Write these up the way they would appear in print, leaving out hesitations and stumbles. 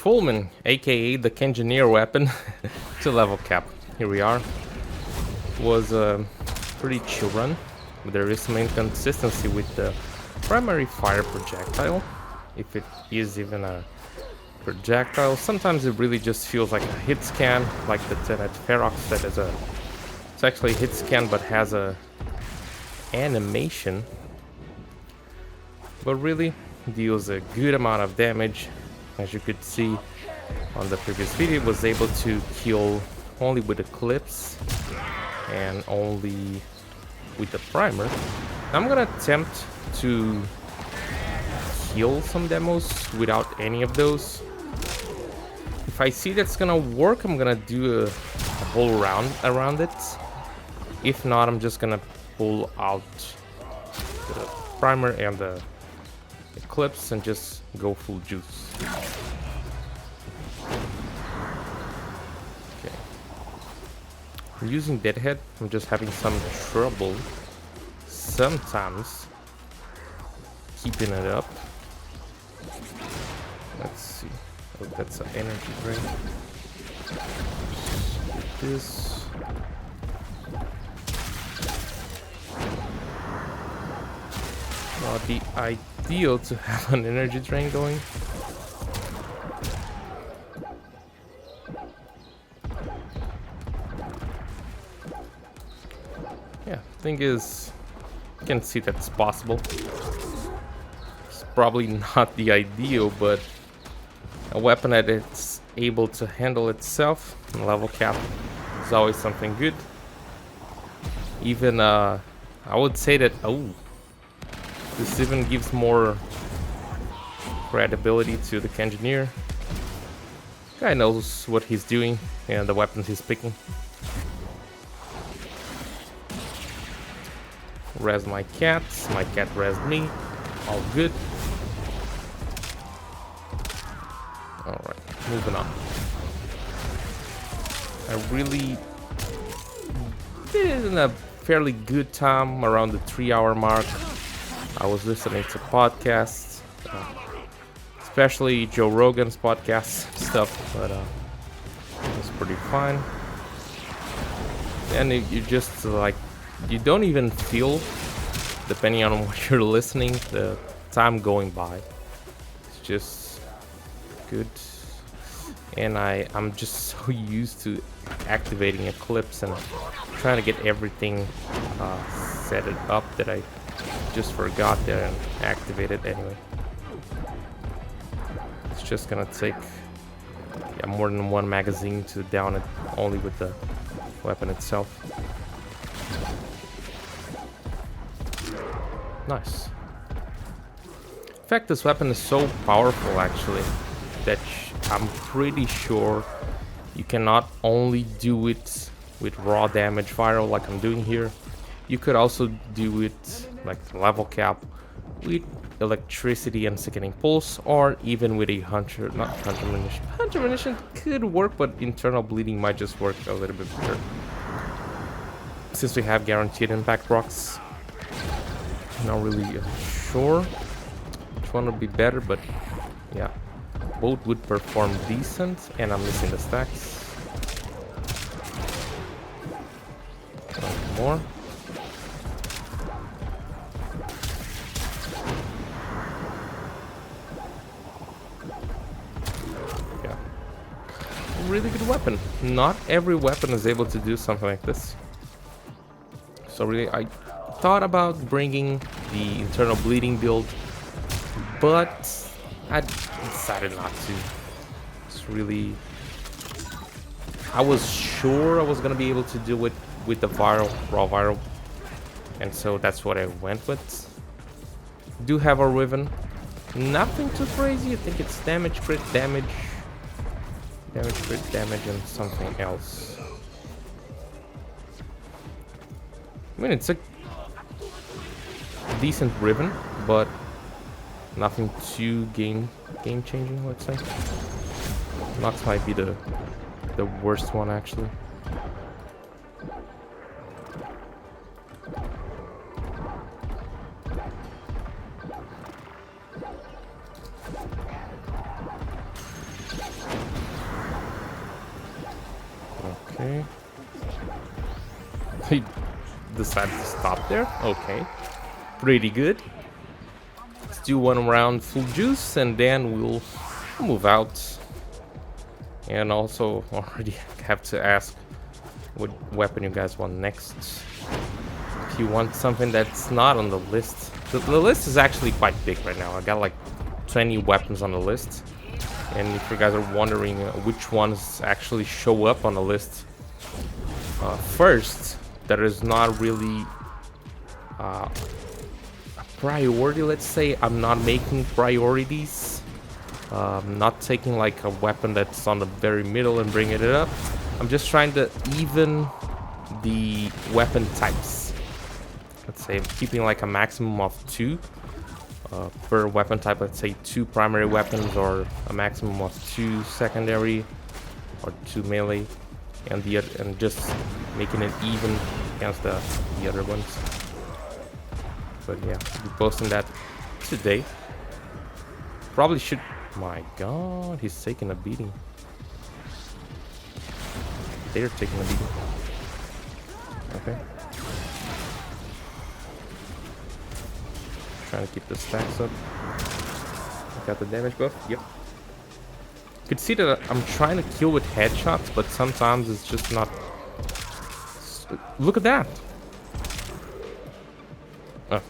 Fulmin, aka the Engineer weapon, to level cap. Here we are. Was a pretty chill run, but there is some inconsistency with the primary fire projectile. If it is even a projectile, sometimes it really just feels like a hit scan, like the Tenet Ferox that is a... It's actually a hit scan but has a animation. But really deals a good amount of damage. As you could see on the previous video, was able to kill only with Eclipse and only with the primer. I'm gonna attempt to kill some demos without any of those. If I see that's gonna work, I'm gonna do a whole round around it. If not, I'm just gonna pull out the primer and the Eclipse and just go full juice. Okay. I'm using Deadhead. I'm just having some trouble sometimes keeping it up. Let's see. Oh, that's an energy drain. This. Not the ideal to have an energy drain going. Yeah, thing is, you can see that's possible. It's probably not the ideal, but a weapon that it's able to handle itself and level cap is always something good. Even I would say that this even gives more credibility to the engineer. Guy knows what he's doing and the weapons he's picking. Res my cat res me. All good. Alright, moving on. I really did it in a fairly good time, around the 3-hour mark. I was listening to podcasts, especially Joe Rogan's podcast stuff, but it was pretty fine. And you just like, you don't even feel, depending on what you're listening, the time going by. It's just good. And I'm just so used to activating Eclipse and trying to get everything set it up that I just forgot there and activated anyway. It's just gonna take more than one magazine to down it only with the weapon itself. Nice. In fact, this weapon is so powerful actually that I'm pretty sure you cannot only do it with raw damage viral like I'm doing here. You could also do it like level cap with electricity and sickening pulse, or even with a hunter munition. Hunter munition could work, but internal bleeding might just work a little bit better. Since we have guaranteed impact rocks, not really sure which one would be better, but yeah, both would perform decent. And I'm missing the stacks. More. Yeah, really good weapon. Not every weapon is able to do something like this. So really, I thought about bringing the internal bleeding build, but I decided not to. It's really, I was sure I was gonna be able to do it with the raw viral, and so that's what I went with. Do have a Riven, nothing too crazy. I think it's damage, crit damage, crit damage, and something else. I mean, it's a decent Riven, but nothing too game changing, let's say. Nox might be the worst one actually. Okay. He decided to stop there. Okay. Pretty good. Let's do one round full juice and then we'll move out. And also already have to ask what weapon you guys want next. If you want something that's not on the list. The list is actually quite big right now. I got like 20 weapons on the list. And if you guys are wondering which ones actually show up on the list first, there is not really a priority, let's say. I'm not making priorities. Not taking like a weapon that's on the very middle and bringing it up. I'm just trying to even the weapon types. Let's say I'm keeping like a maximum of 2 per weapon type. Let's say 2 primary weapons or a maximum of 2 secondary or 2 melee, and just making it even against the other ones. But yeah, I'll be posting that today. Probably should. My God, he's taking a beating. They're taking a beating. Okay. Trying to keep the stacks up. Got the damage buff. Yep. You could see that I'm trying to kill with headshots, but sometimes it's just not. Look at that. Oh.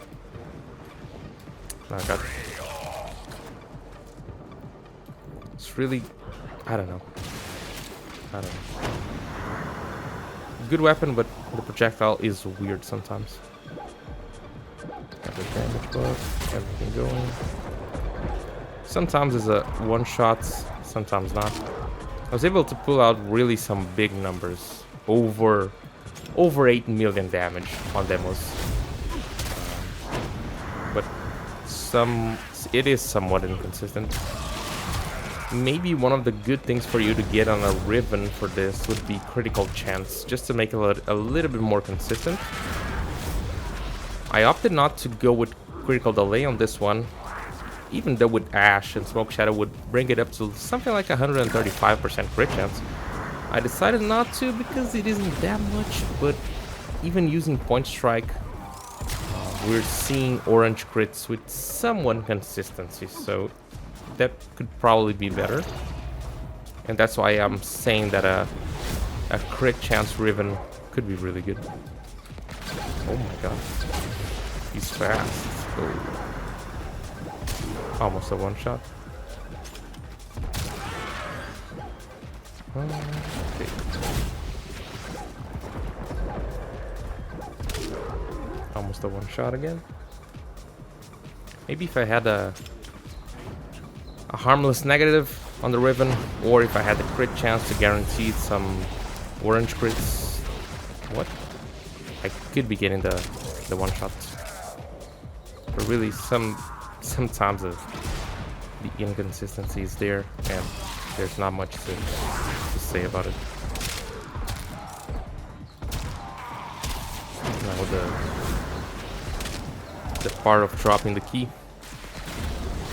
I got it. It's really, I don't know. Good weapon, but the projectile is weird sometimes. Got the damage buff, everything going. Sometimes it's a one shot, sometimes not. I was able to pull out really some big numbers, over 8 million damage on demos. But it is somewhat inconsistent. Maybe one of the good things for you to get on a Riven for this would be critical chance, just to make it a little bit more consistent. I opted not to go with critical delay on this one, even though with Ash and Smoke Shadow would bring it up to something like 135% crit chance. I decided not to because it isn't that much, but even using Point Strike, we're seeing orange crits with somewhat consistency, so that could probably be better. And that's why I'm saying that a crit chance Riven could be really good. Oh my God. He's fast. Oh. Almost a one shot. Okay. Almost a one shot again. Maybe if I had a harmless negative on the Riven, or if I had the crit chance to guarantee some orange crits. What? I could be getting the one shot. But really sometimes the inconsistency is there and there's not much to say about it. Now the part of dropping the key,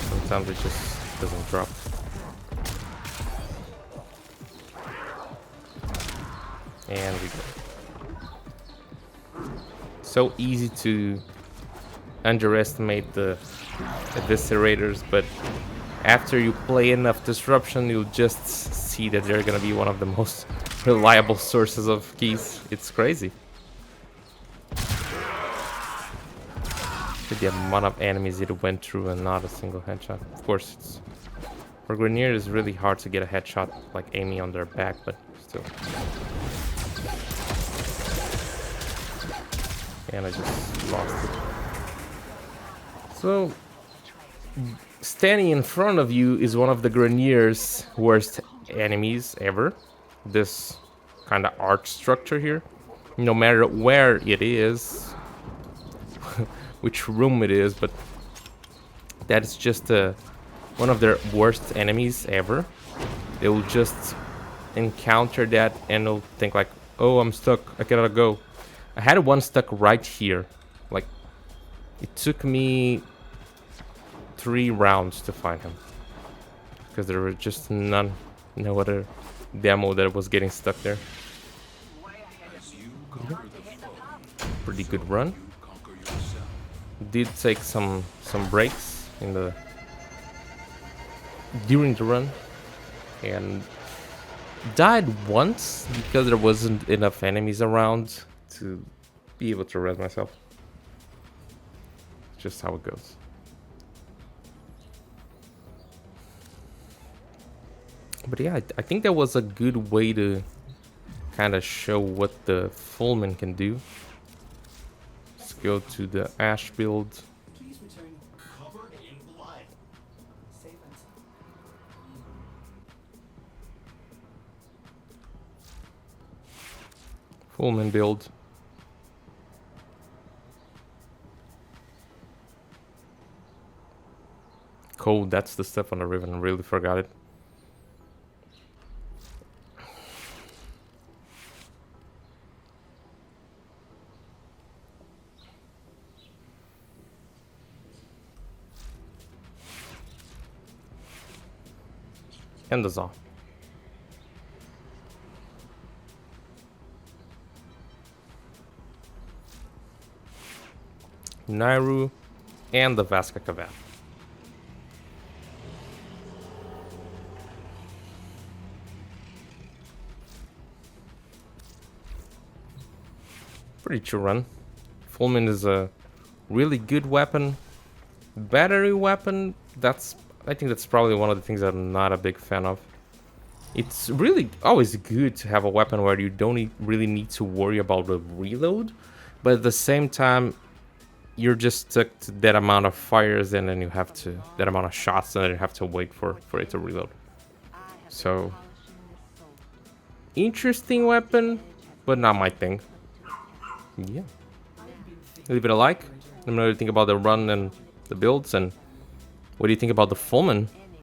sometimes it just doesn't drop. And we go. So easy to underestimate the eviscerators, but after you play enough disruption, you'll just see that they're gonna be one of the most reliable sources of keys. It's crazy. The amount of enemies it went through and not a single headshot. Of course, it's for Grenier it's really hard to get a headshot like aiming on their back, but still. And I just lost it. So standing in front of you is one of the Grenier's worst enemies ever. This kind of arch structure here. No matter where it is, which room it is, but that is just one of their worst enemies ever. They will just encounter that and they'll think like, oh, I'm stuck, I cannot go. I had one stuck right here. Like, it took me 3 rounds to find him, because there were just no other demo that was getting stuck there. Pretty good run. Did take some breaks in the during the run, and died once because there wasn't enough enemies around to be able to res myself. Just how it goes. But yeah, I think that was a good way to kind of show what the Fulmin can do. Let's go to the Ash build. Please return covered in blood. Safe and sound. Fulmin build. Cool, that's the stuff on the ribbon. I really forgot it. And the Zaw. Nairu and the Vasca Kavat. Pretty chill run. Fulmin is a really good weapon. Battery weapon, I think that's probably one of the things I'm not a big fan of. It's really always good to have a weapon where you don't really need to worry about the reload, but at the same time, you're just stuck to that amount of fires, and then you have to that amount of shots, and then you have to wait for it to reload. So interesting weapon, but not my thing. Yeah. Leave it a like. Let me know what you think about the run and the builds, and what do you think about the Fulmin?